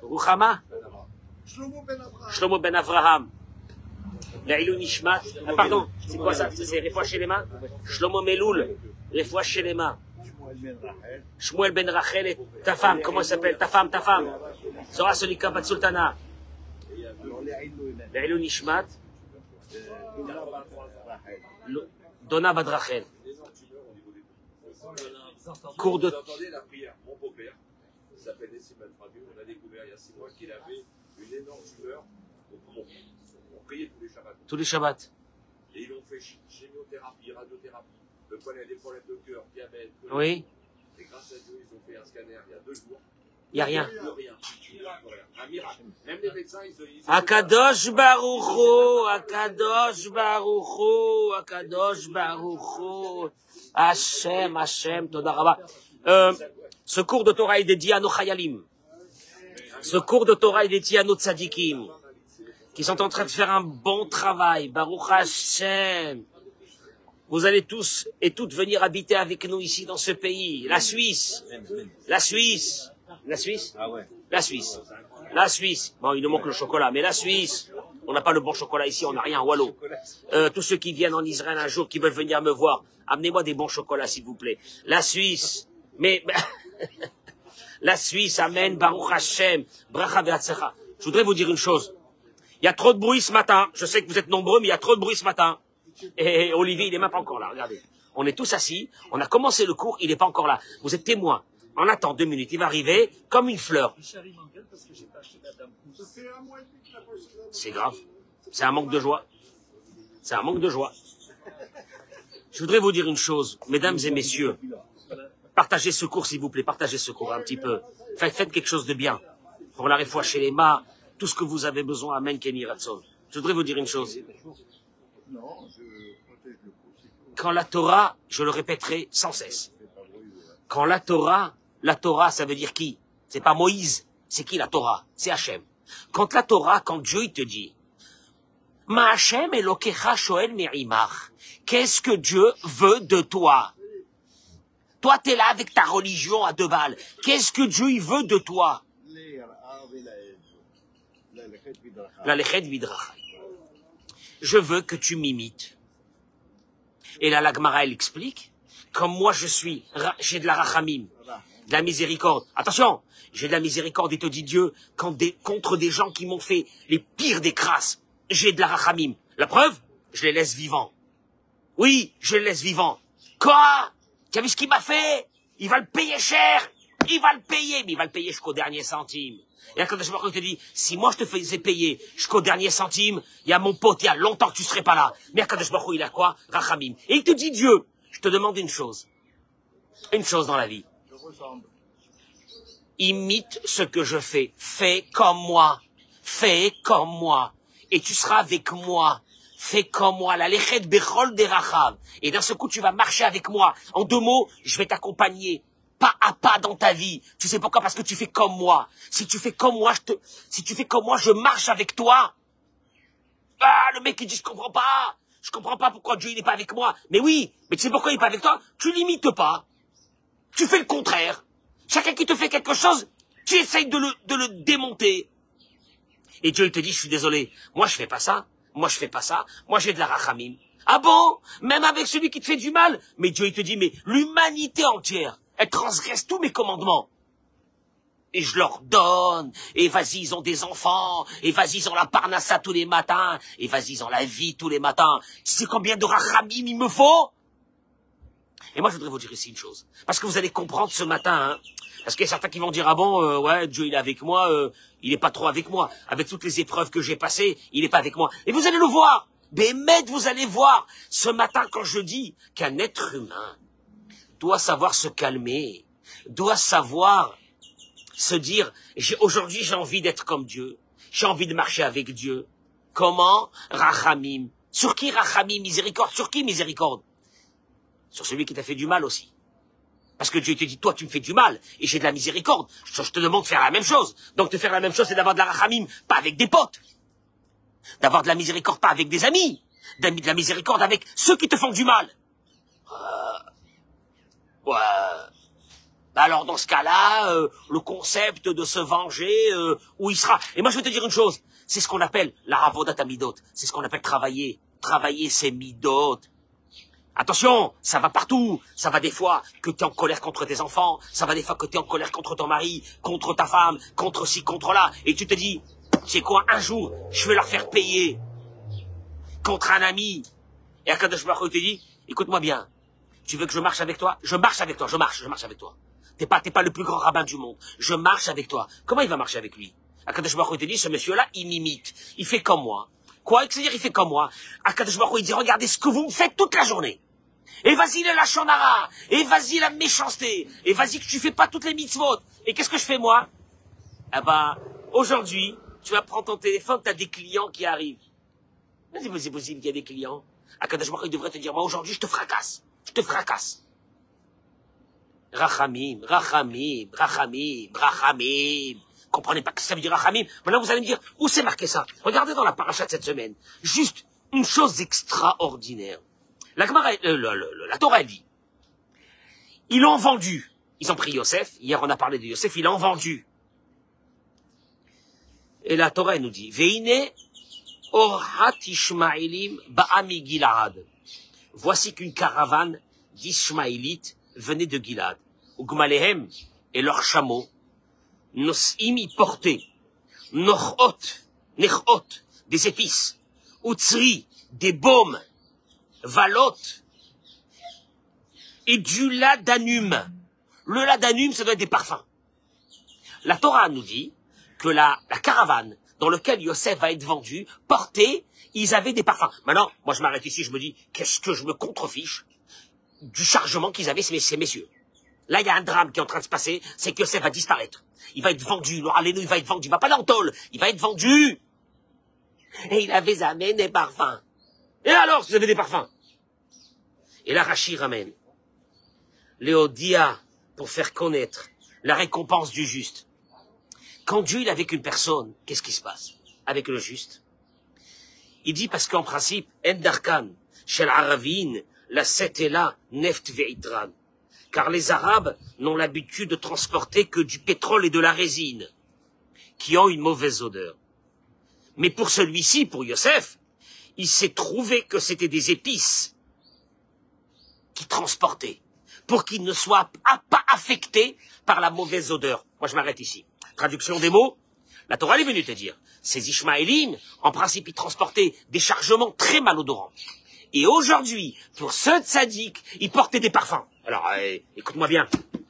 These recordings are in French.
Ruchama. Shlomo ben Avraham. Le'ilou Nishmat. Ah, pardon, c'est quoi ça? C'est Refoua Shelema? Shlomo Meloul. Refoua Shelema. Shmuel ben Rachel et ta femme, comment elle s'appelle? Ta femme. Zora Solika Bat Sultana. Le'ilou Nishmat. Donna Bat Rachel. Cours de... J'entendais la prière. Mon beau-père, il s'appelle Nessim Alfragu, on a découvert il y a 6 mois qu'il avait une énorme tumeur au poumon. On priait tous les Shabbats. Tous les Shabbats. Et ils ont fait chimiothérapie, radiothérapie. Le poignet a des problèmes de cœur, diabète. Oui. Et grâce à Dieu, ils ont fait un scanner il y a 2 jours. Il n'y a rien. Un miracle. Même les médecins, ils ont... Akadosh Baruch Hu, Akadosh Baruch Hu, Akadosh Baruch Hu. Hashem, Toda Rabba. Ce cours de Torah est dédié à nos Chayalim. Ce cours de Torah est dédié à nos Tzadikim, qui sont en train de faire un bon travail. Baruch Hashem. Vous allez tous et toutes venir habiter avec nous ici dans ce pays. La Suisse. Ah ouais. La Suisse. Bon, il nous manque le chocolat, mais la Suisse. On n'a pas le bon chocolat ici, on n'a rien, wallo. Tous ceux qui viennent en Israël un jour, qui veulent venir me voir, amenez-moi des bons chocolats, s'il vous plaît. La Suisse. Mais, la Suisse, amen, Baruch Hashem, bracha ve'atzecha. Je voudrais vous dire une chose. Il y a trop de bruit ce matin. Je sais que vous êtes nombreux, mais il y a trop de bruit ce matin. Et Olivier, il n'est même pas encore là, regardez. On est tous assis, on a commencé le cours, il n'est pas encore là. Vous êtes témoins. On attend 2 minutes, il va arriver comme une fleur. C'est grave. C'est un manque de joie. Je voudrais vous dire une chose, mesdames et messieurs. Partagez ce cours, s'il vous plaît, partagez ce cours un petit peu. Faites quelque chose de bien. Pour la réfoua chez les mâts, tout ce que vous avez besoin, amen, Kenny Ratson. Je voudrais vous dire une chose. Quand la Torah, je le répéterai sans cesse. Quand la Torah, ça veut dire qui? C'est pas Moïse. C'est qui la Torah? C'est Hachem. Quand la Torah, quand Dieu il te dit, Ma Hachem Elokecha Shoel Me'imach. Qu'est-ce que Dieu veut de toi? Toi, t'es là avec ta religion à 2 balles. Qu'est-ce que Dieu il veut de toi? La lechet vidrachai. Je veux que tu m'imites. Et là, la Gemara, elle explique, comme moi j'ai de la rachamim, de la miséricorde. Attention, j'ai de la miséricorde, et te dit Dieu, contre des gens qui m'ont fait les pires des crasses, j'ai de la rachamim. La preuve, je les laisse vivants. Oui, je les laisse vivants. Quoi? Tu as vu ce qu'il m'a fait? Il va le payer cher. Il va le payer, mais il va le payer jusqu'au dernier centime. Et quand je te dis, si moi je te faisais payer jusqu'au dernier centime, il y a mon pote, il y a longtemps que tu serais pas là. Mais Akadosh Baruch Hu, il a quoi? Rachamim. Et il te dit Dieu, je te demande une chose dans la vie. Imite ce que je fais. Fais comme moi. Et tu seras avec moi. Fais comme moi. La lechet bechol derachav. Et d'un seul coup, tu vas marcher avec moi. En 2 mots, je vais t'accompagner. Pas à pas dans ta vie. Tu sais pourquoi? Parce que tu fais comme moi. Si tu fais comme moi, je marche avec toi. Ah, le mec, il dit, je comprends pas pourquoi Dieu, il n'est pas avec moi. Mais oui, mais tu sais pourquoi il n'est pas avec toi? Tu l'imites pas. Tu fais le contraire. Chacun qui te fait quelque chose, tu essayes de le démonter. Et Dieu, il te dit, je suis désolé. Moi, je fais pas ça. Moi, j'ai de la rachamim. Ah bon? Même avec celui qui te fait du mal? Mais Dieu, il te dit, mais l'humanité entière, elle transgresse tous mes commandements. Et je leur donne. Et vas-y, ils ont des enfants. Et vas-y, ils ont la parnassa tous les matins. Et vas-y, ils ont la vie tous les matins. Tu sais combien de rachamim il me faut? Et moi, je voudrais vous dire ici une chose. Parce que vous allez comprendre ce matin, hein. Parce qu'il y a certains qui vont dire, ah bon, ouais, Dieu, il est avec moi. Il n'est pas trop avec moi. Avec toutes les épreuves que j'ai passées, il n'est pas avec moi. Et vous allez le voir. Bémet, vous allez voir. Ce matin, quand je dis qu'un être humain doit savoir se calmer, doit savoir se dire, aujourd'hui j'ai envie d'être comme Dieu, j'ai envie de marcher avec Dieu. Comment? Rachamim. Sur qui rachamim? Miséricorde. Sur qui miséricorde? Sur celui qui t'a fait du mal aussi. Parce que Dieu te dit, toi tu me fais du mal, et j'ai de la miséricorde. Je te demande de faire la même chose. Donc de faire la même chose, c'est d'avoir de la rachamim, pas avec des potes. D'avoir de la miséricorde, pas avec des amis. De la miséricorde avec ceux qui te font du mal. Ouais. Bah alors dans ce cas-là, le concept de se venger, où il sera. Et moi je vais te dire une chose, c'est ce qu'on appelle la ravodat amidot, c'est ce qu'on appelle travailler. Travailler ses midot. Attention, ça va partout. Ça va des fois que tu es en colère contre tes enfants, ça va des fois que tu es en colère contre ton mari, contre ta femme, contre ci, contre là. Et tu te dis, c'est quoi, un jour, je vais leur faire payer contre un ami. Et Akadosh Baruch Hu te dit, écoute-moi bien, tu veux que je marche avec toi? Je marche avec toi, je marche avec toi. T'es pas le plus grand rabbin du monde. Je marche avec toi. Comment il va marcher avec lui? Akadosh Baruch Hu te dit, ce monsieur-là, il m'imite. Il fait comme moi. Quoi? C'est-à-dire, il fait comme moi. Akadosh Baruch Hu, il dit, regardez ce que vous me faites toute la journée. Et vas-y la lachonara, et vas-y la méchanceté, et vas-y que tu fais pas toutes les mitzvot. Et qu'est-ce que je fais moi? Ah bah, aujourd'hui, tu vas prendre ton téléphone, t'as des clients qui arrivent. Mais c'est possible qu'il y ait des clients. Akadosh Baruch Hu devrait te dire, moi aujourd'hui je te fracasse. Je te fracasse. Rachamim, rachamim, rachamim, rachamim. Comprenez pas que ça veut dire rachamim. Maintenant vous allez me dire, où c'est marqué ça? Regardez dans la paracha de cette semaine. Juste une chose extraordinaire. La Torah, elle dit, ils l'ont vendu. Ils ont pris Yosef. Hier, on a parlé de Yosef. Ils l'ont vendu. Et la Torah, elle nous dit, Veine orhat Ishmaelim ba'ami Gilad. Voici qu'une caravane d'Ishmaélites venait de Gilad. Ugmalehem et leurs chameaux, Nos'im y portaient, Nochot, des épices, Utsri, des baumes, Valot et du ladanum. Le ladanum, ça doit être des parfums. La Torah nous dit que la caravane dans laquelle Yosef va être vendu, portée, ils avaient des parfums. Maintenant, moi je m'arrête ici, je me dis, qu'est-ce que je me contrefiche du chargement qu'ils avaient ces messieurs. Là, il y a un drame qui est en train de se passer, c'est que Yosef va disparaître. Il va être vendu, il va être vendu, il va pas dans le tôle, il va être vendu. Et il avait amené des parfums. Et alors, vous avez des parfums? Et là, Rachi ramène Léodia pour faire connaître la récompense du juste. Quand Dieu il est avec une personne, qu'est-ce qui se passe avec le juste? Il dit parce qu'en principe, Endarkan, Shel Aravin, la Setela, Neft Veitran. Car les Arabes n'ont l'habitude de transporter que du pétrole et de la résine, qui ont une mauvaise odeur. Mais pour celui-ci, pour Yosef, il s'est trouvé que c'était des épices qui transportaient, pour qu'il ne soit pas affecté par la mauvaise odeur. Moi, je m'arrête ici. Traduction des mots, la Torah est venue te dire, ces Ishmaélim, en principe, ils transportaient des chargements très malodorants. Et aujourd'hui, pour ceux de Tzadik, ils portaient des parfums. Alors, écoute-moi bien.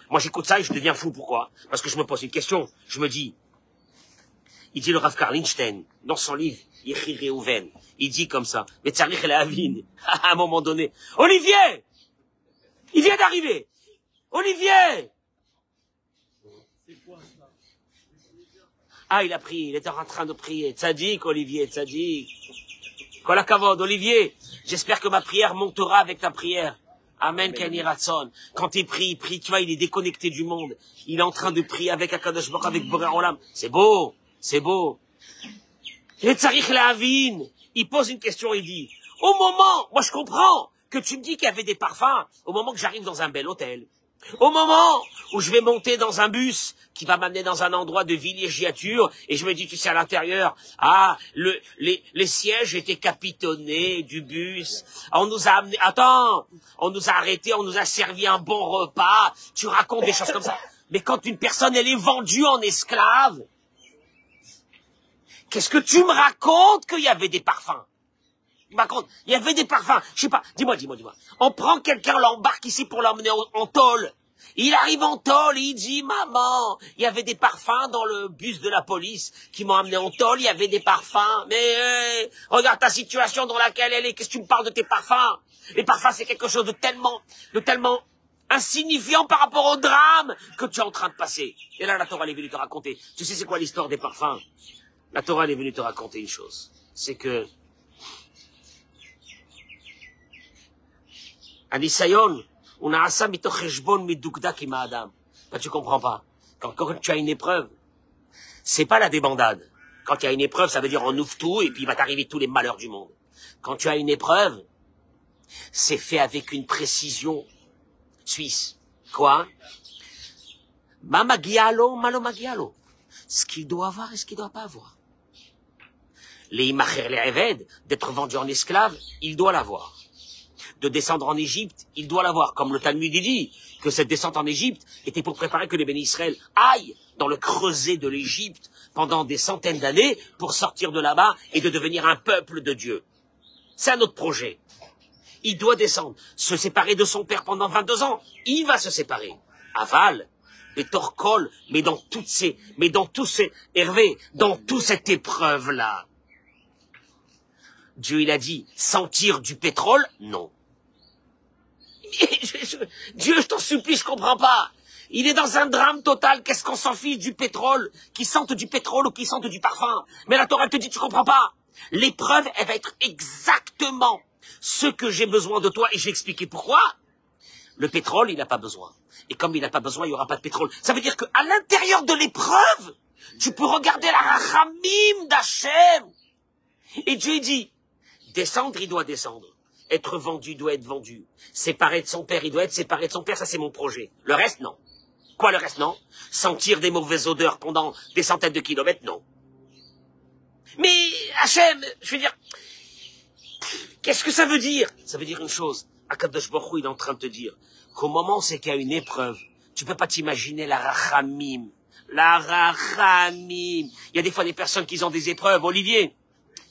Moi, j'écoute ça et je deviens fou. Pourquoi? Parce que je me pose une question. Je me dis, il dit le Rav Karl Lindstein, dans son livre, Yechi Reuven, il dit comme ça, mais Tzarich Lehavin, à un moment donné, Olivier! Il vient d'arriver! Olivier! Ah, il a prié, il était en train de prier. Tzadik, Olivier, Tzadik. Kol hakavod, Olivier, j'espère que ma prière montera avec ta prière. Amen, Keni Ratson. Quand il prie, tu vois, il est déconnecté du monde. Il est en train de prier avec Akadosh Baruch, avec Boré Olam. C'est beau, c'est beau. Et Tzarich Lehavin, il pose une question, il dit, au moment, moi je comprends que tu me dis qu'il y avait des parfums, au moment que j'arrive dans un bel hôtel, au moment où je vais monter dans un bus qui va m'amener dans un endroit de villégiature, et je me dis, tu sais, à l'intérieur, les sièges étaient capitonnés du bus, on nous a amené, on nous a arrêtés, on nous a servi un bon repas, tu racontes des choses comme ça. Mais quand une personne, elle est vendue en esclave, qu'est-ce que tu me racontes qu'il y avait des parfums? Par contre, il y avait des parfums. Je sais pas. Dis-moi. On prend quelqu'un, l'embarque ici pour l'emmener en tôle. Il arrive en tôle et il dit, maman, il y avait des parfums dans le bus de la police qui m'ont amené en tôle, il y avait des parfums. Mais regarde ta situation dans laquelle elle est. Qu'est-ce que tu me parles de tes parfums? Les parfums, c'est quelque chose de tellement insignifiant par rapport au drame que tu es en train de passer. Et là, la Torah elle est venue te raconter. Tu sais c'est quoi l'histoire des parfums? La Torah elle est venue te raconter une chose. C'est que Anisayon, on a asa mitoch cheshbon midukda ki ma'adam. Tu comprends pas. Quand tu as une épreuve, c'est pas la débandade. Quand il y a une épreuve, ça veut dire on ouvre tout et puis il va t'arriver tous les malheurs du monde. Quand tu as une épreuve, c'est fait avec une précision suisse. Quoi? Mama gialo, malo magialo. Ce qu'il doit avoir et ce qu'il ne doit pas avoir. Les imacher, les eved, d'être vendu en esclave, il doit l'avoir. De descendre en Égypte, il doit l'avoir. Comme le Talmud dit, que cette descente en Égypte était pour préparer que les bénis Israël aillent dans le creuset de l'Égypte pendant des centaines d'années pour sortir de là-bas et de devenir un peuple de Dieu. C'est un autre projet. Il doit descendre, se séparer de son père pendant 22 ans. Il va se séparer. Aval, Betorkol, mais dans toute cette épreuve-là. Dieu, il a dit, sentir du pétrole? Non. Dieu, je t'en supplie, je comprends pas. Il est dans un drame total. Qu'est-ce qu'on s'en fiche du pétrole? Qui sente du pétrole ou qui sente du parfum? Mais la Torah te dit, tu comprends pas. L'épreuve, elle va être exactement ce que j'ai besoin de toi. Et je vais expliquer pourquoi. Le pétrole, il n'a pas besoin. Et comme il n'a pas besoin, il n'y aura pas de pétrole. Ça veut dire qu'à l'intérieur de l'épreuve, tu peux regarder la rachamim d'Hachem. Et Dieu dit, descendre, il doit descendre. Être vendu, il doit être vendu. Séparé de son père, il doit être séparé de son père, ça c'est mon projet. Le reste, non. Quoi le reste, non? Sentir des mauvaises odeurs pendant des centaines de kilomètres, non. Mais Hachem, je veux dire, qu'est-ce que ça veut dire? Ça veut dire une chose. Akadosh Baruch Hu, il est en train de te dire qu'au moment c'est qu'il y a une épreuve, tu peux pas t'imaginer la rachamim. La rachamim. Il y a des fois des personnes qui ont des épreuves, Olivier.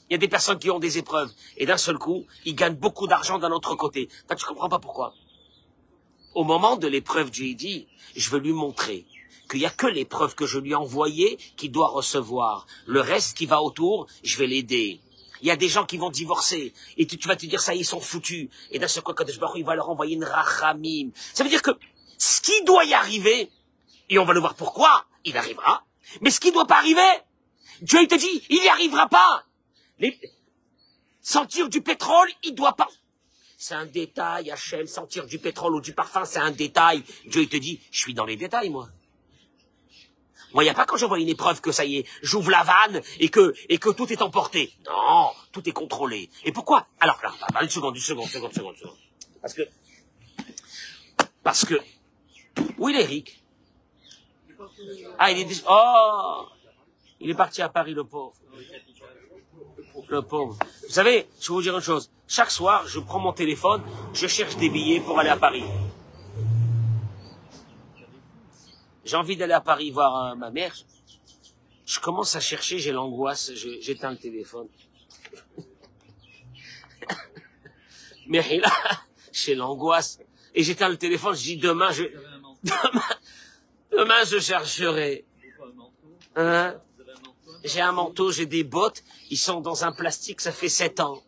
Il y a des personnes qui ont des épreuves. Et d'un seul coup, ils gagnent beaucoup d'argent d'un autre côté. Toi, tu comprends pas pourquoi. Au moment de l'épreuve, Dieu dit, je veux lui montrer qu'il n'y a que l'épreuve que je lui ai envoyée qu'il doit recevoir. Le reste qui va autour, je vais l'aider. Il y a des gens qui vont divorcer. Et tu vas te dire, ça y est, ils sont foutus. Et d'un seul coup, Kadosh Baruch Hu, il va leur envoyer une rachamim. Ça veut dire que ce qui doit y arriver, et on va le voir pourquoi, il arrivera. Mais ce qui ne doit pas arriver, Dieu, il te dit, il n'y arrivera pas. Sentir du pétrole, il doit pas. C'est un détail, Hachem, sentir du pétrole ou du parfum, c'est un détail. Dieu, il te dit, je suis dans les détails, moi. Moi, il n'y a pas quand je vois une épreuve que ça y est, j'ouvre la vanne et que tout est emporté. Non, tout est contrôlé. Et pourquoi? Alors là, une seconde. Parce que, où il est Eric? Ah, il est parti à Paris, le pauvre. Le pauvre. Vous savez, je vais vous dire une chose. Chaque soir, je prends mon téléphone, je cherche des billets pour aller à Paris. J'ai envie d'aller à Paris voir ma mère. Je commence à chercher, j'ai l'angoisse, j'éteins le téléphone. Mais là, j'ai l'angoisse. Et j'éteins le téléphone, je dis demain, demain je chercherai. Hein? J'ai un manteau, j'ai des bottes, ils sont dans un plastique, ça fait 7 ans.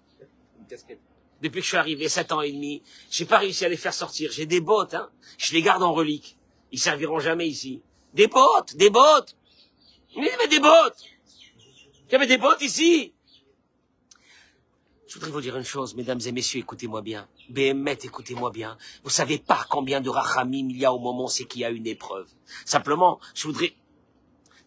Depuis que je suis arrivé, 7 ans et demi, j'ai pas réussi à les faire sortir. J'ai des bottes, hein. Je les garde en relique. Ils serviront jamais ici. Des bottes. Mais il y avait des bottes. Il y avait des bottes ici. Je voudrais vous dire une chose, mesdames et messieurs, écoutez-moi bien. Béhémet, écoutez-moi bien. Vous savez pas combien de rachamim il y a au moment où c'est qu'il y a une épreuve. Simplement, je voudrais...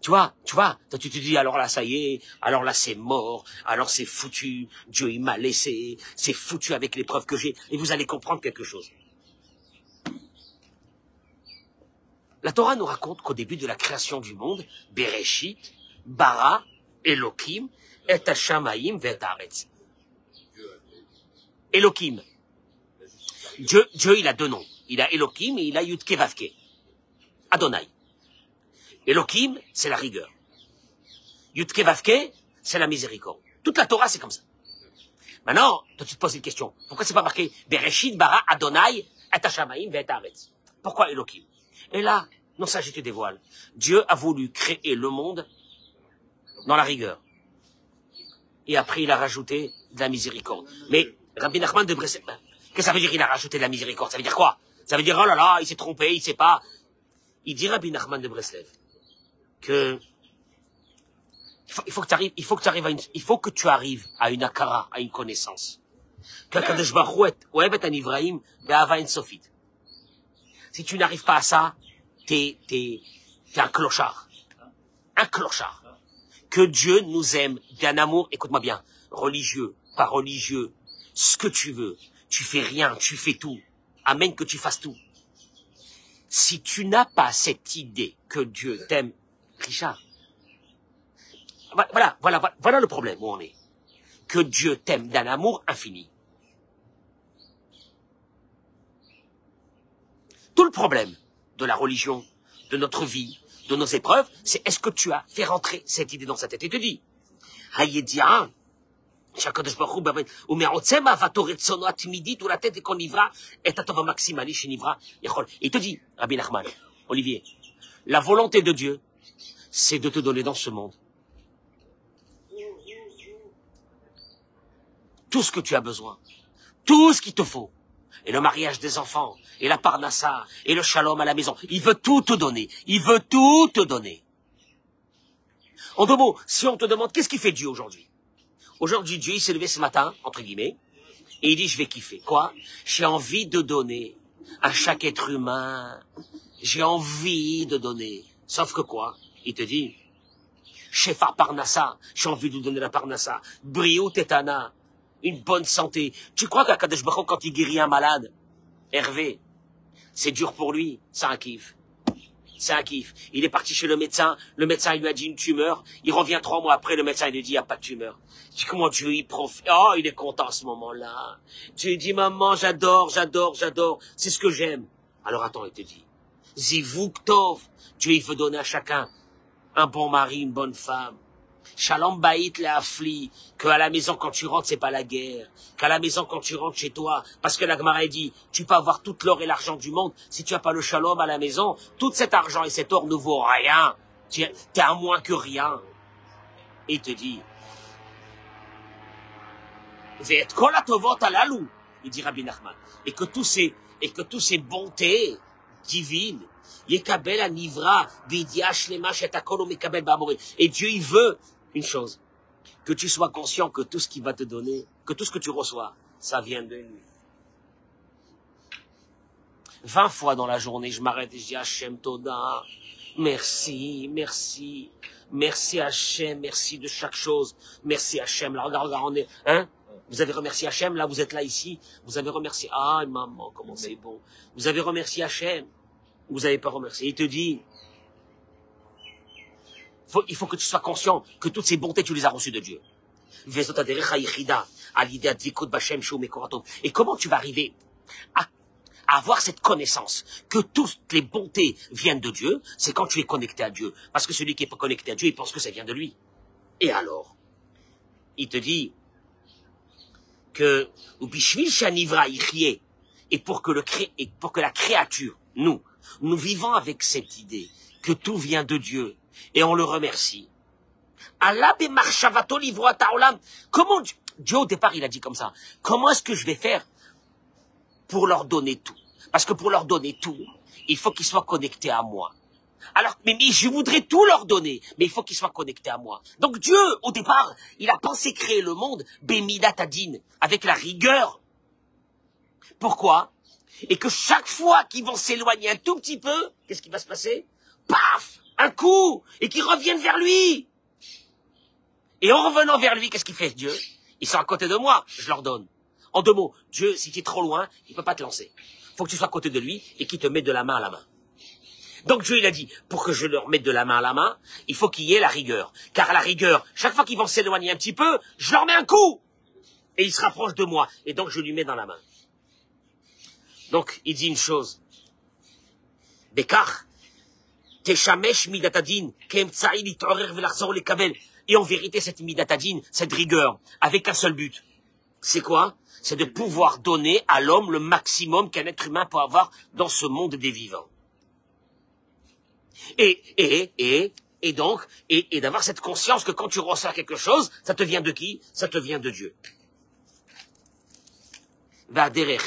Tu vois, toi tu te dis, alors là, ça y est, alors là, c'est mort, alors c'est foutu, Dieu, il m'a laissé, c'est foutu avec l'épreuve que j'ai, et vous allez comprendre quelque chose. La Torah nous raconte qu'au début de la création du monde, Bereshit, Bara, Elohim, et Hashamaim, et Haaretz. Elohim. Dieu, il a deux noms. Il a Elohim et il a Yudke Vavke. Adonai. Elohim, c'est la rigueur. Yudke Vavke, c'est la miséricorde. Toute la Torah, c'est comme ça. Maintenant, toi, tu te poses une question. Pourquoi c'est pas marqué Bereshit, Bara, Adonai, et Hashamaim, et Haaretz? Pourquoi Elohim? Et là, non, ça, je te dévoile. Dieu a voulu créer le monde dans la rigueur. Et après, il a rajouté de la miséricorde. Mais Rabbi Nachman de Breslev, qu'est-ce que ça veut dire il a rajouté de la miséricorde? Ça veut dire quoi? Ça veut dire, oh là là, il s'est trompé, il sait pas. Il dit Rabbi Nachman de Breslev que il faut que tu arrives à une akara, à une connaissance. Que si tu n'arrives pas à ça, t'es un clochard. Un clochard. Que Dieu nous aime d'un amour, écoute-moi bien, religieux, pas religieux, ce que tu veux. Tu fais rien, tu fais tout. Amen que tu fasses tout. Si tu n'as pas cette idée que Dieu t'aime, Richard, voilà le problème où on est. Que Dieu t'aime d'un amour infini. Tout le problème de la religion, de notre vie, de nos épreuves, c'est est-ce que tu as fait rentrer cette idée dans sa tête. Et te dit, Hayediah, שהקדוש ברוך הוא מעוצם אהבתו רצונו התמידית ולתת לכל נברא את הטוב המקסימלי שנברא יכול. Il te dit, Rabbi Nachman, Olivier, la volonté de Dieu, c'est de te donner dans ce monde tout ce que tu as besoin, tout ce qu'il te faut, et le mariage des enfants, et la parnassa, et le shalom à la maison. Il veut tout te donner, il veut tout te donner. En deux mots, si on te demande qu'est-ce qui fait Dieu aujourd'hui? Aujourd'hui, Dieu, il s'est levé ce matin, entre guillemets, et il dit, je vais kiffer. Quoi? J'ai envie de donner à chaque être humain. J'ai envie de donner. Sauf que quoi? Il te dit, Shefa Parnassa, j'ai envie de donner la Parnassa. Briou Tetana, une bonne santé. Tu crois qu'Akadosh Baruch Hu, quand il guérit un malade, Hervé, c'est dur pour lui, c'est un kiff. C'est un kiff. Il est parti chez le médecin il lui a dit une tumeur, il revient 3 mois après, le médecin il lui dit, il n'y a pas de tumeur. Je dis, comment Dieu y profite? Oh, il est content à ce moment-là. Tu lui dis, maman, j'adore, c'est ce que j'aime. Alors attends, il te dit, Zivuk Tov, Dieu il veut donner à chacun un bon mari, une bonne femme. Shalom Baït le Afli, qu'à la maison quand tu rentres c'est pas la guerre, qu'à la maison quand tu rentres chez toi, parce que la Gemara dit, tu peux avoir toute l'or et l'argent du monde, si tu as pas le shalom à la maison, tout cet argent et cet or ne vaut rien, t'es à moins que rien. Et il te dit, Ve'et kol hatovot halalou, il dit Rabbi Nachman, et que tous ces bontés divines, Yekabel anivra, bidia shlema shetakol umekabel ba'amori. Et Dieu, il veut une chose, que tu sois conscient que tout ce qu'il va te donner, que tout ce que tu reçois, ça vient de lui. 20 fois dans la journée, je m'arrête et je dis Hachem Toda, merci, merci, merci Hachem, merci de chaque chose, merci Hachem. Là, regarde, on est, hein? Vous avez remercié Hachem, là, vous êtes là, ici, vous avez remercié, ah, maman, comment c'est bon. Vous avez remercié Hachem, vous n'avez pas remercié. Il te dit, il faut que tu sois conscient que toutes ces bontés, tu les as reçues de Dieu. Et comment tu vas arriver à avoir cette connaissance que toutes les bontés viennent de Dieu? C'est quand tu es connecté à Dieu. Parce que celui qui est pas connecté à Dieu, il pense que ça vient de lui. Et alors, il te dit que et pour que la créature, nous vivons avec cette idée que tout vient de Dieu et on le remercie. Comment Dieu au départ il a dit comme ça? Comment est-ce que je vais faire pour leur donner tout? Parce que pour leur donner tout, il faut qu'ils soient connectés à moi. Alors, mais je voudrais tout leur donner, mais il faut qu'ils soient connectés à moi. Donc Dieu, au départ, il a pensé créer le monde, Bemidat Adin, avec la rigueur. Pourquoi? Et que chaque fois qu'ils vont s'éloigner un tout petit peu, qu'est-ce qui va se passer? Paf! Un coup! Et qu'ils reviennent vers lui! Et en revenant vers lui, qu'est-ce qu'il fait Dieu? Ils sont à côté de moi, je leur donne. En deux mots, Dieu, si tu es trop loin, il ne peut pas te lancer. Il faut que tu sois à côté de lui et qu'il te mette de la main à la main. Donc Dieu, il a dit, pour que je leur mette de la main à la main, il faut qu'il y ait la rigueur. Car la rigueur, chaque fois qu'ils vont s'éloigner un petit peu, je leur mets un coup! Et ils se rapprochent de moi. Et donc je lui mets dans la main. Donc, il dit une chose. Bekar, teshamesh midatadin, keemtsa'i lit'orer ve'lachzor lekabel. Et en vérité, cette midatadin, cette rigueur, avec un seul but. C'est quoi? C'est de pouvoir donner à l'homme le maximum qu'un être humain peut avoir dans ce monde des vivants. Et donc, d'avoir cette conscience que quand tu reçois quelque chose, ça te vient de qui? Ça te vient de Dieu. Va'derech.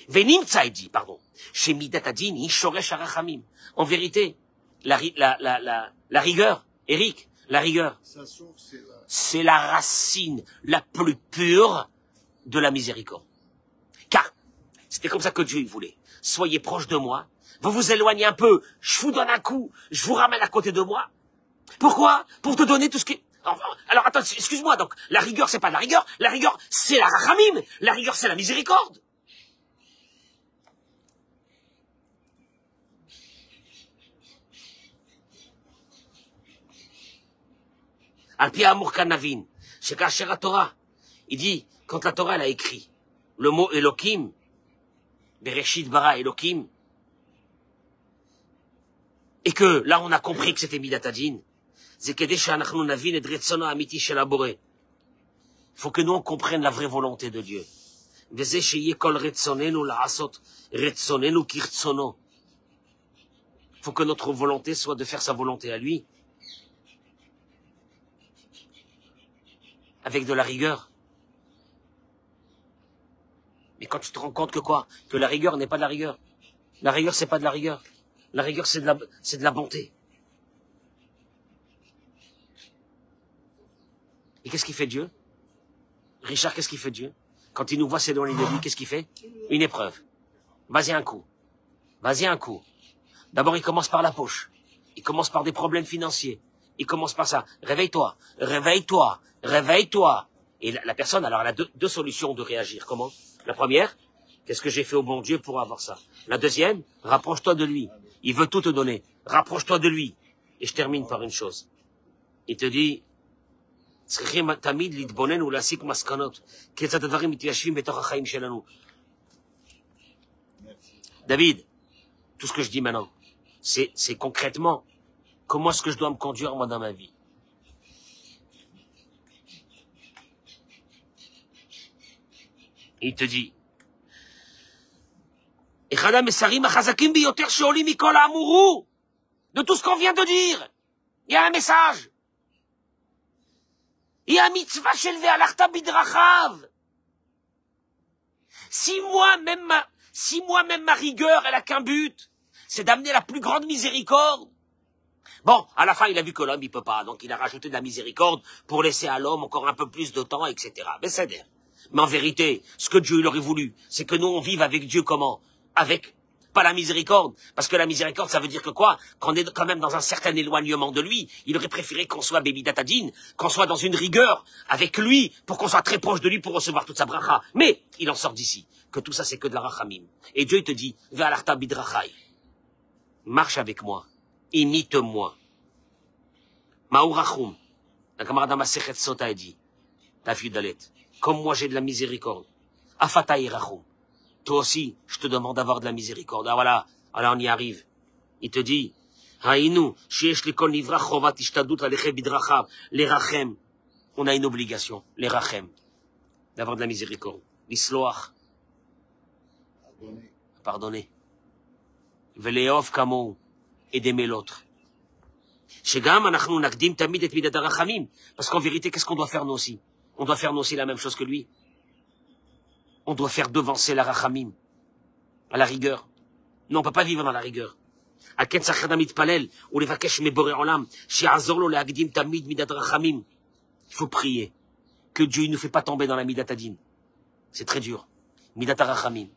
Venimtsa, il dit, pardon. Chez Midatadin, Ishoresh Arachamim. En vérité, la rigueur, Eric, la rigueur, c'est la racine la plus pure de la miséricorde. Car, c'était comme ça que Dieu il voulait. Soyez proches de moi, vous vous éloignez un peu, je vous donne un coup, je vous ramène à côté de moi. Pourquoi? Pour te donner tout ce qui... Alors attends, excuse-moi, donc, la rigueur c'est pas la rigueur c'est la rachamim, la rigueur c'est la miséricorde. Al-Pi Amur Kanavin. C'est Kacher la Torah. Il dit, quand la Torah, elle a écrit le mot Elohim, Bereshit bara Elohim, et que là, on a compris que c'était Midat Hadin, c'est que déjà, nous navin et dretsono amiti shel haboré. Il faut que nous, on comprenne la vraie volonté de Dieu. Veze sheye kol retsonenu la'asot retsonenu kirtsono. Il faut que notre volonté soit de faire sa volonté à lui. Avec de la rigueur. Mais quand tu te rends compte que quoi? Que la rigueur n'est pas de la rigueur. La rigueur, c'est pas de la rigueur. La rigueur, c'est de la bonté. Et qu'est-ce qu'il fait Dieu? Richard, qu'est-ce qu'il fait Dieu? Quand il nous voit s'éloigner de lui, qu'est-ce qu'il fait? Une épreuve. Vas-y un coup. Vas-y un coup. D'abord, il commence par la poche. Il commence par des problèmes financiers. Il commence par ça. Réveille-toi. Réveille-toi. Réveille-toi. Et la personne, alors, elle a deux solutions de réagir. Comment? La première, qu'est-ce que j'ai fait au bon Dieu pour avoir ça? La deuxième, rapproche-toi de lui. Il veut tout te donner. Rapproche-toi de lui. Et je termine par une chose. Il te dit, David, tout ce que je dis maintenant, c'est concrètement, comment est-ce que je dois me conduire moi dans ma vie? Il te dit, de tout ce qu'on vient de dire, il y a un message. Il y a un mitzvah chelvé à l'arta bidrachav. Si moi-même ma rigueur, elle a qu'un but, c'est d'amener la plus grande miséricorde. Bon, à la fin, il a vu que l'homme, il peut pas, donc il a rajouté de la miséricorde pour laisser à l'homme encore un peu plus de temps, etc. Mais en vérité, ce que Dieu il aurait voulu, c'est que nous, on vive avec Dieu comment? Avec, pas la miséricorde. Parce que la miséricorde, ça veut dire que quoi? Qu'on est quand même dans un certain éloignement de lui. Il aurait préféré qu'on soit Bébi Datadine, qu'on soit dans une rigueur avec lui, pour qu'on soit très proche de lui pour recevoir toute sa bracha. Mais, il en sort d'ici. Que tout ça, c'est que de la rachamim. Et Dieu, il te dit, Ve'alarta bidrachai. Marche avec moi. Imite-moi. Ma'urachum. La camarade dans ma Sechet Sota a dit, ta fille Dalet, comme moi j'ai de la miséricorde. Afata irachum. Toi aussi, je te demande d'avoir de la miséricorde. Ah voilà, alors on y arrive. Il te dit, Haïnou, sheesh lekol nivra chovat ishtadut aleche bidrachav, les rachem. On a une obligation, les rachem, d'avoir de la miséricorde. L'isloach. Pardonner. Veleov kamou. Et d'aimer l'autre. Shegam, anachnu nakdim tamid et midat harachamim. Parce qu'en vérité, qu'est-ce qu'on doit faire nous aussi? On doit faire nous aussi la même chose que lui. On doit faire devancer la rachamim. À la rigueur. Non, on peut pas vivre dans la rigueur. Aken sachadamit palel, ou les vakesh meboré olam, shi'azorlo le agdim tamid midat rachamim. Il faut prier. Que Dieu ne nous fait pas tomber dans la midat adin. C'est très dur. Midat harachamim.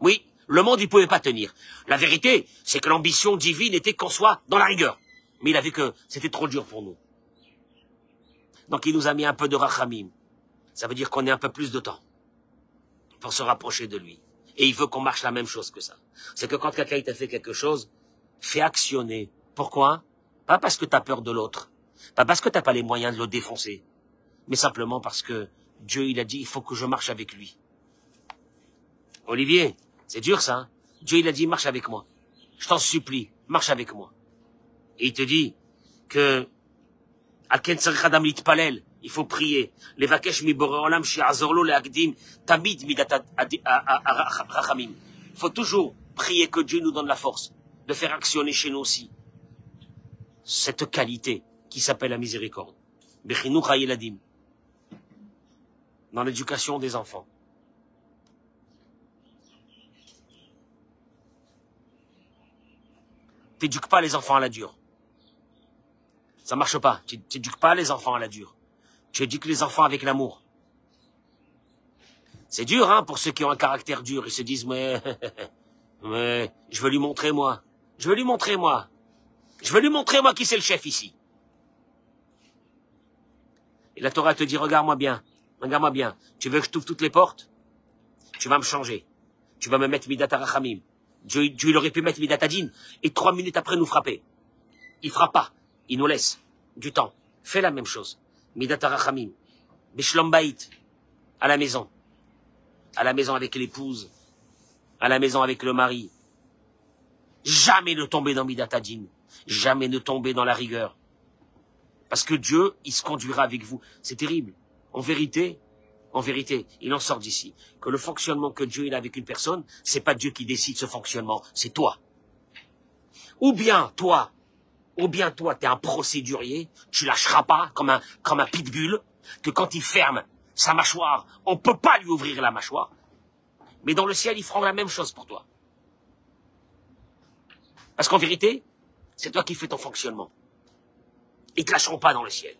Oui. Le monde, il pouvait pas tenir. La vérité, c'est que l'ambition divine était qu'on soit dans la rigueur. Mais il a vu que c'était trop dur pour nous. Donc il nous a mis un peu de rachamim. Ça veut dire qu'on ait un peu plus de temps pour se rapprocher de lui. Et il veut qu'on marche la même chose que ça. C'est que quand quelqu'un t'a fait quelque chose, fais actionner. Pourquoi? Pas parce que t'as peur de l'autre. Pas parce que t'as pas les moyens de le défoncer. Mais simplement parce que Dieu, il a dit, il faut que je marche avec lui. Olivier, c'est dur ça, hein? Dieu il a dit, marche avec moi. Je t'en supplie, marche avec moi. Et il te dit que il faut prier. Les vakesh mi boré olam shi'azorlo le agdim tamid midat rachamim. Il faut toujours prier que Dieu nous donne la force de faire actionner chez nous aussi cette qualité qui s'appelle la miséricorde. Bechinuch hayeladim. Dans l'éducation des enfants. T'éduques pas les enfants à la dure. Ça marche pas. Tu n'éduques pas les enfants à la dure. Tu éduques les enfants avec l'amour. C'est dur, hein, pour ceux qui ont un caractère dur. Ils se disent, mais je veux lui montrer, moi. Je veux lui montrer, moi. Je veux lui montrer, moi, qui c'est le chef ici. Et la Torah te dit, regarde-moi bien. Regarde-moi bien. Tu veux que je t'ouvre toutes les portes? Tu vas me changer. Tu vas me mettre midat harachamim. Dieu, il aurait pu mettre midat hadin et 3 minutes après nous frapper. Il frappe pas. Il nous laisse du temps. Fais la même chose. Midat Arachamim. Beshlom Baït. À la maison. À la maison avec l'épouse. À la maison avec le mari. Jamais ne tomber dans Midat Hadin. Jamais ne tomber dans la rigueur. Parce que Dieu, il se conduira avec vous. C'est terrible. En vérité, il en sort d'ici. Que le fonctionnement que Dieu a avec une personne, c'est pas Dieu qui décide ce fonctionnement, c'est toi. Ou bien toi, t'es un procédurier, tu lâcheras pas comme un pitbull, que quand il ferme sa mâchoire, on peut pas lui ouvrir la mâchoire. Mais dans le ciel, ils feront la même chose pour toi. Parce qu'en vérité, c'est toi qui fais ton fonctionnement. Ils te lâcheront pas dans le ciel.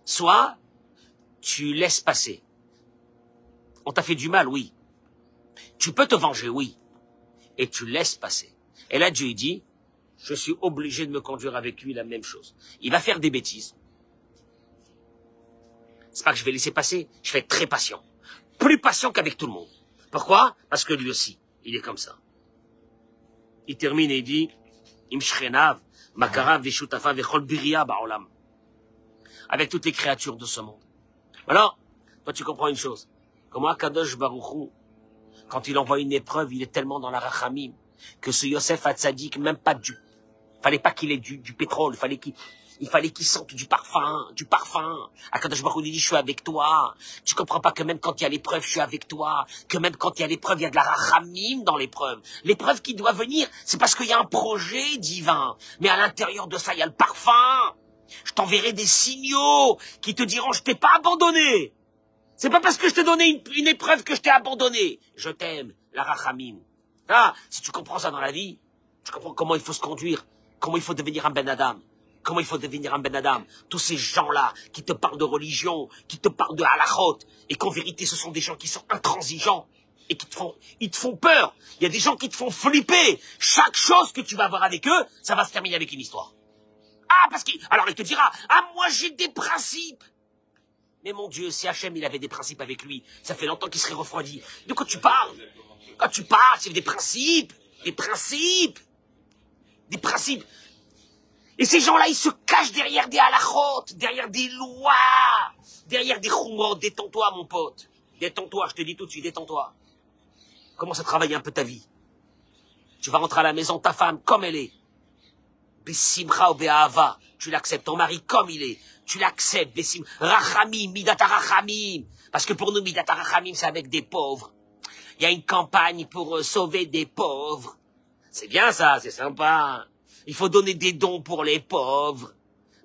Soit, tu laisses passer. On t'a fait du mal, oui. Tu peux te venger, oui. Et tu laisses passer. Et là, Dieu dit, je suis obligé de me conduire avec lui la même chose. Il va faire des bêtises. C'est pas que je vais laisser passer, je vais être très patient. Plus patient qu'avec tout le monde. Pourquoi? Parce que lui aussi, il est comme ça. Il termine et il dit, Imshrenav, Makarav, Veshutafa, Vechol Biria, Baolam. Avec toutes les créatures de ce monde. Alors, toi tu comprends une chose. Comment Kadosh Baruch Hu, quand il envoie une épreuve, il est tellement dans la rachamim, que ce Yosef Hatzadik, même pas fallait pas qu'il ait du pétrole, il fallait qu'il sente du parfum. Akadosh Baruch Hu lui dit, je suis avec toi. Tu comprends pas que même quand il y a l'épreuve, je suis avec toi. Que même quand il y a l'épreuve, il y a de la rachamim dans l'épreuve. L'épreuve qui doit venir, c'est parce qu'il y a un projet divin. Mais à l'intérieur de ça, il y a le parfum. Je t'enverrai des signaux qui te diront, je t'ai pas abandonné. C'est pas parce que je t'ai donné une épreuve que je t'ai abandonné. Je t'aime, la rachamim. Ah, si tu comprends ça dans la vie, tu comprends comment il faut se conduire, comment il faut devenir un Ben Adam. Comment il faut devenir un Ben Adam. Tous ces gens-là qui te parlent de religion, qui te parlent de halachot, et qu'en vérité, ce sont des gens qui sont intransigeants, et ils te font peur. Il y a des gens qui te font flipper. Chaque chose que tu vas avoir avec eux, ça va se terminer avec une histoire. Ah, alors il te dira, ah, moi j'ai des principes. Mais mon Dieu, si Hachem, il avait des principes avec lui, ça fait longtemps qu'il serait refroidi. De quoi tu parles? Quand tu parles, c'est des principes. Des principes. Et ces gens-là, ils se cachent derrière des halachot, derrière des lois, derrière des chumot. Détends-toi, mon pote. Détends-toi, je te dis tout de suite, détends-toi. Commence à travailler un peu ta vie. Tu vas rentrer à la maison, ta femme, comme elle est. Bessimcha ou be'ahava. Tu l'acceptes, ton mari comme il est. Tu l'acceptes, Bessim. Rachamim, Midat Rachamim. Parce que pour nous, Midat Rachamim, c'est avec des pauvres. Il y a une campagne pour sauver des pauvres. C'est bien ça, c'est sympa. Il faut donner des dons pour les pauvres,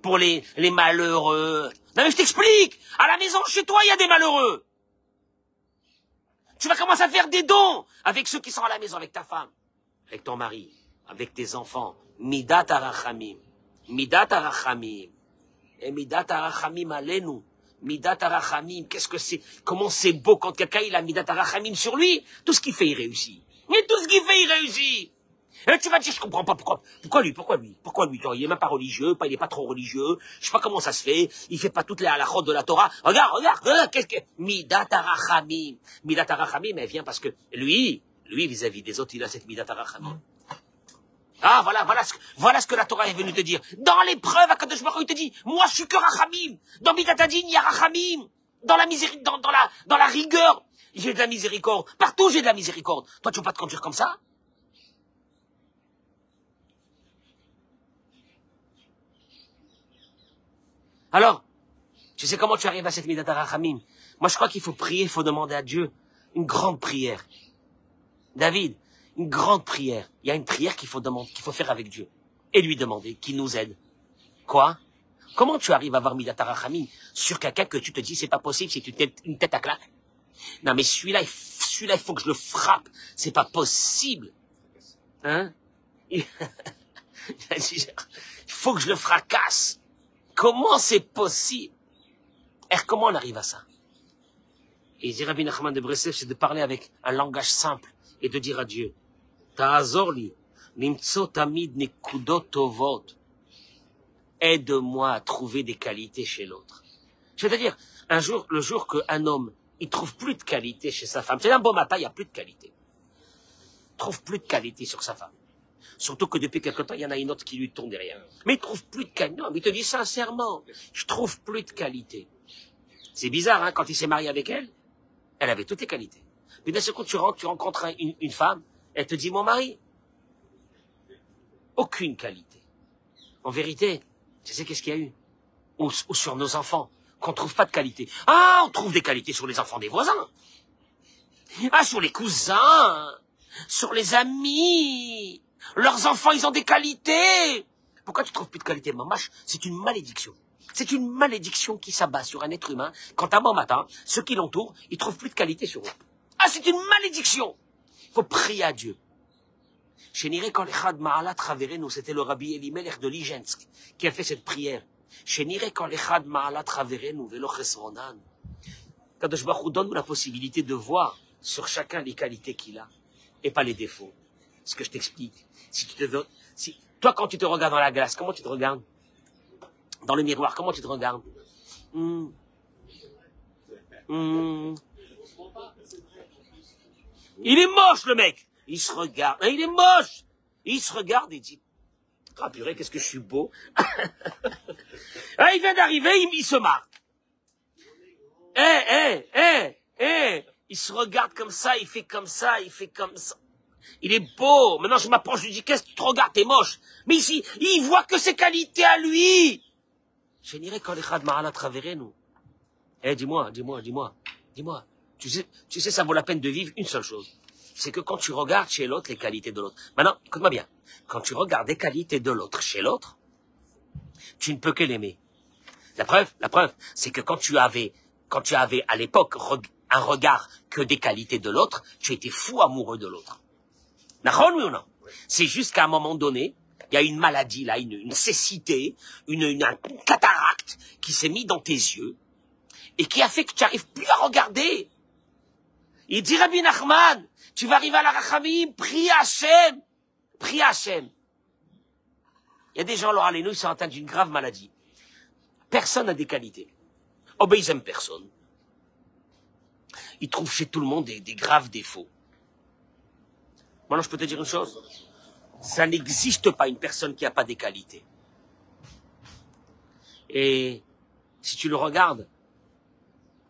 pour les malheureux. Non mais je t'explique. À la maison, chez toi, il y a des malheureux. Tu vas commencer à faire des dons avec ceux qui sont à la maison, avec ta femme, avec ton mari, avec tes enfants. Midat Arachamim. Midat Arachamim. Et Midat Arachamim alenu. Midat Arachamim. Qu'est-ce que c'est? Comment c'est beau quand quelqu'un il a Midat Arachamim sur lui. Tout ce qu'il fait, il réussit. Mais tout ce qu'il fait, il réussit. Et tu vas dire, je comprends pas pourquoi lui? Il est même pas religieux, il est pas trop religieux. Je sais pas comment ça se fait. Il fait pas toutes les halachot de la Torah. Regarde, qu'est-ce que, Midat Arachamim. Midat Arachamim, elle vient parce que lui, vis-à-vis des autres, il a cette Midat Arachamim. Ah, voilà ce que la Torah est venue te dire. Dans l'épreuve, Akadosh Baruch Hu, il te dit, moi, je suis que Rachamim. Dans Midat Hadin, il y a Rachamim. Dans la miséricorde, dans la rigueur, j'ai de la miséricorde. Partout, j'ai de la miséricorde. Toi, tu veux pas te conduire comme ça? Alors, tu sais comment tu arrives à cette Midat Rachamim? Moi, je crois qu'il faut prier, il faut demander à Dieu une grande prière. David, une grande prière. Il y a une prière qu'il faut faire avec Dieu. Et lui demander qu'il nous aide. Quoi? Comment tu arrives à avoir Midat Rachamim sur quelqu'un que tu te dis c'est pas possible, c'est une tête à claque? Non, mais celui-là, il faut que je le frappe. C'est pas possible. Hein? Il faut que je le fracasse. Comment c'est possible? Et comment on arrive à ça? Et il dit Rabbi Nachman de Breslev, c'est de parler avec un langage simple et de dire à Dieu, Ta'azorli, nimtso tamid nekudot tovot. Aide-moi à trouver des qualités chez l'autre. C'est-à-dire, le jour qu'un homme, il trouve plus de qualité chez sa femme, c'est un beau matin, il n'y a plus de qualité. Il trouve plus de qualité sur sa femme. Surtout que depuis quelque temps, il y en a une autre qui lui tourne derrière. Mais il trouve plus de qualité. Non, mais il te dit sincèrement, je trouve plus de qualité. C'est bizarre, hein, quand il s'est marié avec elle, elle avait toutes les qualités. Puis d'un seul coup, tu rencontres une femme, elle te dit, mon mari, aucune qualité. En vérité, tu sais qu'est-ce qu'il y a eu? Ou sur nos enfants, qu'on trouve pas de qualité. Ah, on trouve des qualités sur les enfants des voisins. Ah, sur les cousins, sur les amis. Leurs enfants, ils ont des qualités. Pourquoi tu trouves plus de qualité, mamache? C'est une malédiction. C'est une malédiction qui s'abat sur un être humain quand à bon matin, ceux qui l'entourent, ils trouvent plus de qualité sur eux. Ah, c'est une malédiction. Il faut prier à Dieu. Chez Niré Kolechad Ma'alat Chaverenu, c'était le rabbi Elimelech de Ligensk qui a fait cette prière. Chez Niré Kolechad Ma'alat Chaverenu Velo Chesronan. Kadosh Baruch Hu donne-nous la possibilité de voir sur chacun les qualités qu'il a et pas les défauts. Ce que je t'explique. Toi, quand tu te regardes dans la glace, comment tu te regardes? Dans le miroir, comment tu te regardes? Il est moche, le mec. Il se regarde. Il est moche. Il se regarde et dit, ah purée, qu'est-ce que je suis beau. Ah, il vient d'arriver, il se marre. Il se regarde comme ça, il fait comme ça, il fait comme ça. Il est beau. Maintenant, je m'approche, je lui dis, qu'est-ce que tu te regardes, t'es moche. Mais ici, il voit que ses qualités à lui. Je n'irai qu'en l'échad ma'ala traverser, nous. Dis-moi. Tu sais, ça vaut la peine de vivre une seule chose. C'est que quand tu regardes chez l'autre les qualités de l'autre. Maintenant, écoute-moi bien. Quand tu regardes les qualités de l'autre chez l'autre, tu ne peux que l'aimer. La preuve, c'est que quand tu avais à l'époque un regard que des qualités de l'autre, tu étais fou amoureux de l'autre. D'accord, oui ou non? C'est juste qu'à un moment donné, il y a une maladie là, une cécité, une cataracte qui s'est mise dans tes yeux et qui a fait que tu n'arrives plus à regarder. Il dit Rabbi Nachman, tu vas arriver à la Rachamim, prie Hachem. Prie Hachem. Il y a des gens, alors, ils sont atteints d'une grave maladie. Personne n'a des qualités. Oh ben, ils aiment personne. Ils trouvent chez tout le monde des graves défauts. Maintenant, je peux te dire une chose. Ça n'existe pas une personne qui n'a pas des qualités. Et si tu le regardes,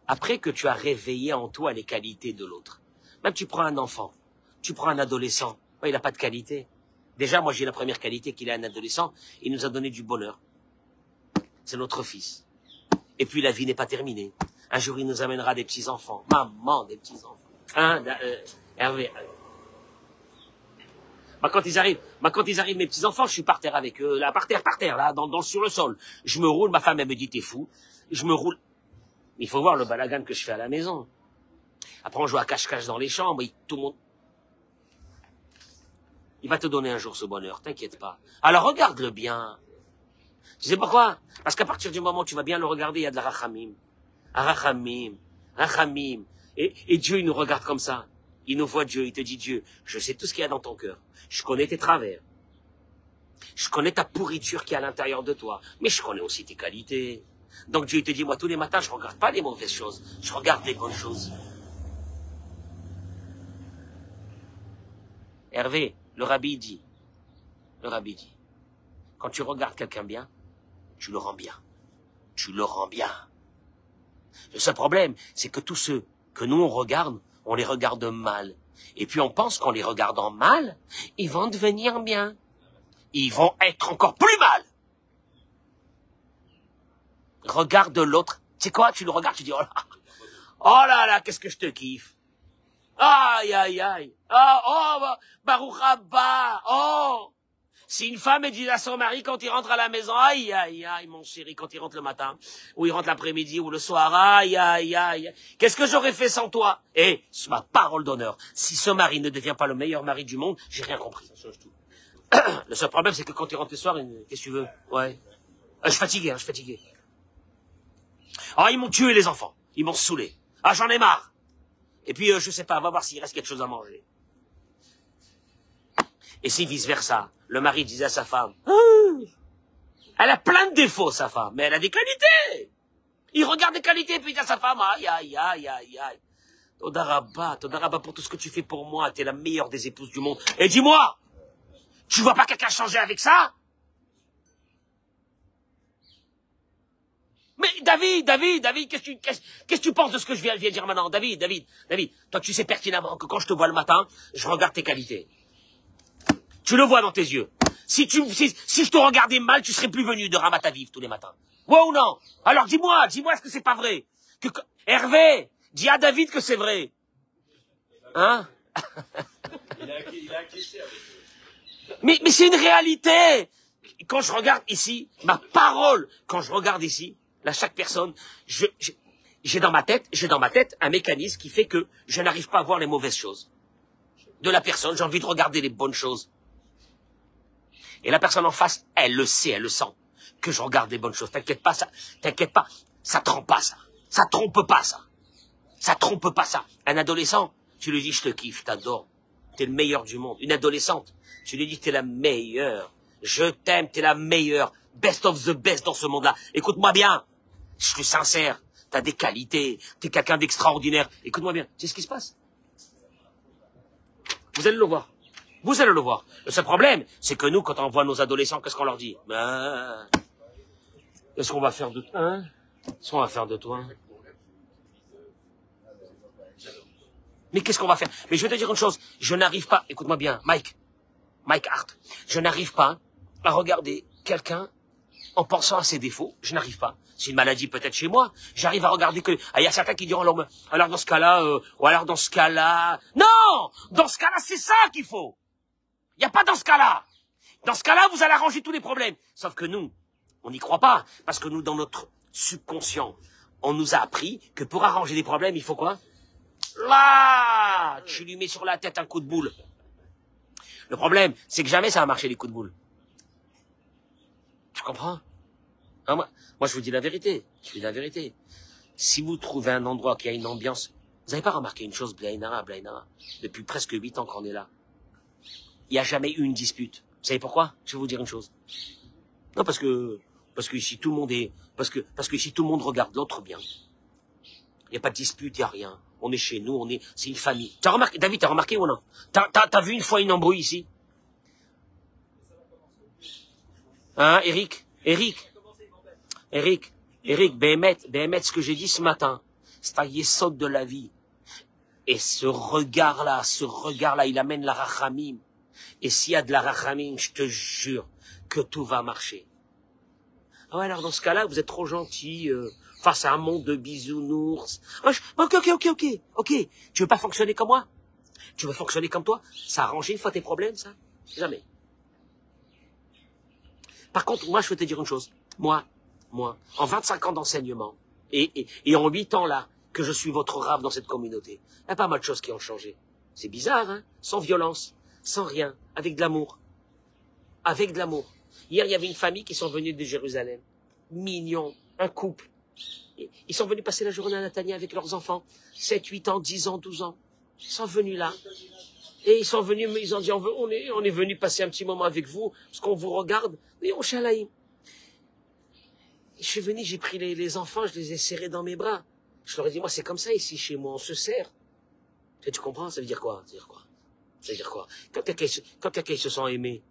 après que tu as réveillé en toi les qualités de l'autre, même tu prends un enfant, tu prends un adolescent, il n'a pas de qualité. Déjà, moi j'ai la première qualité qu'il est un adolescent, il nous a donné du bonheur. C'est notre fils. Et puis la vie n'est pas terminée. Un jour il nous amènera des petits-enfants. Maman, des petits-enfants. Hervé. Quand ils arrivent, mes petits-enfants, je suis par terre avec eux, là, par terre, là, sur le sol. Je me roule, ma femme, elle me dit, t'es fou. Je me roule. Il faut voir le balagan que je fais à la maison. Après, on joue à cache-cache dans les chambres, tout le monde... Il va te donner un jour ce bonheur, t'inquiète pas. Alors, regarde-le bien. Tu sais pourquoi? Parce qu'à partir du moment où tu vas bien le regarder, il y a de la rachamim. Rachamim. Et Dieu, il nous regarde comme ça. Il nous voit Dieu, il te dit Dieu, je sais tout ce qu'il y a dans ton cœur. Je connais tes travers. Je connais ta pourriture qui est à l'intérieur de toi. Mais je connais aussi tes qualités. Donc Dieu il te dit, moi tous les matins, je ne regarde pas les mauvaises choses. Je regarde les bonnes choses. Hervé, le rabbi dit, quand tu regardes quelqu'un bien, tu le rends bien. Le seul problème, c'est que tous ceux que nous on regarde, on les regarde mal. Et puis on pense qu'en les regardant mal, ils vont devenir bien. Ils vont être encore plus mal. Regarde l'autre. Tu sais quoi, tu le regardes, tu dis, oh là, qu'est-ce que je te kiffe. Aïe. Baruch Haba. Oh. Si une femme dit à son mari quand il rentre à la maison, aïe, mon chéri, quand il rentre le matin, ou il rentre l'après-midi, ou le soir, aïe. Qu'est-ce que j'aurais fait sans toi? Et, c'est ma parole d'honneur, si ce mari ne devient pas le meilleur mari du monde, j'ai rien compris. Ça change tout. Le seul problème, c'est que quand il rentre le soir, qu'est-ce que tu veux? Ouais. Je suis fatigué. Ils m'ont tué les enfants. Ils m'ont saoulé. J'en ai marre. Et puis, je sais pas, va voir s'il reste quelque chose à manger. Et si vice-versa, le mari disait à sa femme, elle a plein de défauts, sa femme, mais elle a des qualités. Il regarde les qualités, puis il dit à sa femme, aïe. Toda Rabba pour tout ce que tu fais pour moi, t'es la meilleure des épouses du monde. Et dis-moi, Tu vois pas quelqu'un changer avec ça? Mais David, qu'est-ce que tu penses de ce que je viens de dire maintenant? David, toi tu sais pertinemment que quand je te vois le matin, je regarde tes qualités. Tu le vois dans tes yeux. Si je te regardais mal, tu serais plus venu de Ramat Aviv tous les matins. Ouais ou non? Alors dis-moi, est-ce que c'est pas vrai? Hervé, dis à David que c'est vrai. Hein? Il a acquiescé avec eux. Mais c'est une réalité. Quand je regarde ici, ma parole, quand je regarde ici, là, chaque personne, j'ai dans ma tête un mécanisme qui fait que je n'arrive pas à voir les mauvaises choses de la personne. J'ai envie de regarder les bonnes choses. Et la personne en face, elle le sait, elle le sent, que je regarde les bonnes choses. T'inquiète pas, ça trompe pas, ça. Ça trompe pas, ça. Ça trompe pas, ça. Un adolescent, tu lui dis, je te kiffe, t'adore. T'es le meilleur du monde. Une adolescente, tu lui dis, t'es la meilleure. Je t'aime, t'es la meilleure. Best of the best dans ce monde-là. Écoute-moi bien. Je suis sincère. T'as des qualités. T'es quelqu'un d'extraordinaire. Écoute-moi bien. Tu sais ce qui se passe? Vous allez le voir. Vous allez le voir. Le seul problème, c'est que nous, quand on voit nos adolescents, qu'est-ce qu'on leur dit? Qu'est-ce qu'on va faire de toi? Hein? Qu'est-ce qu'on va faire de toi? Mais qu'est-ce qu'on va faire? Mais je vais te dire une chose. Je n'arrive pas, écoute-moi bien, Mike Hart, je n'arrive pas à regarder quelqu'un en pensant à ses défauts. Je n'arrive pas. C'est une maladie peut-être chez moi. J'arrive à regarder que... il y a certains qui diront, alors dans ce cas-là, ou alors dans ce cas-là... Non! Dans ce cas-là, c'est ça qu'il faut. Il n'y a pas dans ce cas-là. Dans ce cas-là, vous allez arranger tous les problèmes. Sauf que nous, on n'y croit pas. Parce que nous, dans notre subconscient, on nous a appris que pour arranger des problèmes, il faut quoi? Là, tu lui mets sur la tête un coup de boule. Le problème, c'est que jamais ça va marcher les coups de boule. Tu comprends? Hein, moi, je vous dis la vérité. Je vous dis la vérité. Si vous trouvez un endroit qui a une ambiance... Vous n'avez pas remarqué une chose, Blainara, depuis presque 8 ans qu'on est là. Il n'y a jamais eu une dispute. Vous savez pourquoi? Je vais vous dire une chose. Non, parce que ici tout le monde est... Parce que ici tout le monde regarde l'autre bien. Il n'y a pas de dispute, il n'y a rien. On est chez nous, c'est une famille. T'as remarqué, David, t'as remarqué ou non? T'as vu une fois une embrouille ici? Hein, Eric, Béhémet, ce que j'ai dit ce matin, c'est un yesod de la vie. Et ce regard-là, il amène la rachamim. Et s'il y a de la rachamim, je te jure que tout va marcher. Ah ouais, alors dans ce cas-là, vous êtes trop gentil, face à un monde de bisounours. Ok. Tu veux pas fonctionner comme moi? Tu veux fonctionner comme toi? Ça a arrangé une fois tes problèmes, ça? Jamais. Par contre, moi, je veux te dire une chose. Moi, en 25 ans d'enseignement, et en 8 ans là, que je suis votre rave dans cette communauté, il y a pas mal de choses qui ont changé. C'est bizarre, hein? Sans violence, sans rien, avec de l'amour. Avec de l'amour. Hier, il y avait une famille qui sont venus de Jérusalem. Mignon, un couple. Ils sont venus passer la journée à Natania avec leurs enfants. 7, 8 ans, 10 ans, 12 ans. Ils sont venus là. Et ils sont venus, ils ont dit, on est venus passer un petit moment avec vous, parce qu'on vous regarde. Et on chalaïm. Je suis venu, j'ai pris les enfants, je les ai serrés dans mes bras. Je leur ai dit, moi, c'est comme ça ici, chez moi, on se serre. Tu comprends? Ça veut dire quoi? Ça veut dire quoi? Quand quelqu'un se sent aimé,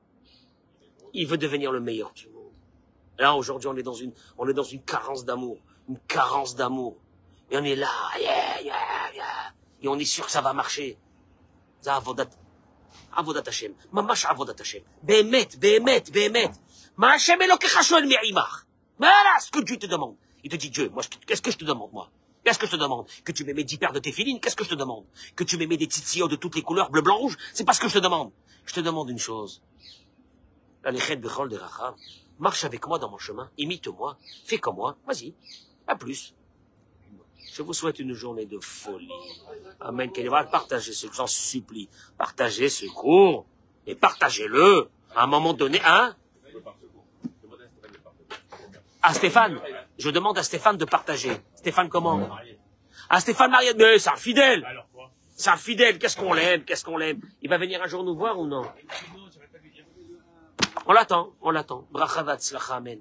il veut devenir le meilleur du monde. Là, aujourd'hui, on est dans une carence d'amour. Une carence d'amour. Et on est là, et on est sûr que ça va marcher. Ça, avodat Hashem. Mamash avodat Hashem. Béhémet. Ma Hashem Elokecha shoel me'imach. Voilà ce que Dieu te demande. Il te dit, Dieu, moi, qu'est-ce que je te demande, moi? Qu'est-ce que je te demande? Que tu m'aimes 10 paires de téphilines? Qu'est-ce que je te demande? Que tu m'aimes des tzitzit de toutes les couleurs, bleu, blanc, rouge? C'est pas ce que je te demande. Je te demande une chose. La lechet bechol de Rachav. Marche avec moi dans mon chemin. Imite-moi. Fais comme moi. Vas-y. À plus. Je vous souhaite une journée de folie. Amen. Partagez j'en supplie. Partagez ce cours. Et partagez-le. À un moment donné, hein? À Stéphane. Je demande à Stéphane de partager. Stéphane comment? À Stéphane Mariette. Mais c'est un fidèle. C'est un fidèle. Qu'est-ce qu'on l'aime? Il va venir un jour nous voir ou non? On l'attend. Bracha v'atzlacha, amen.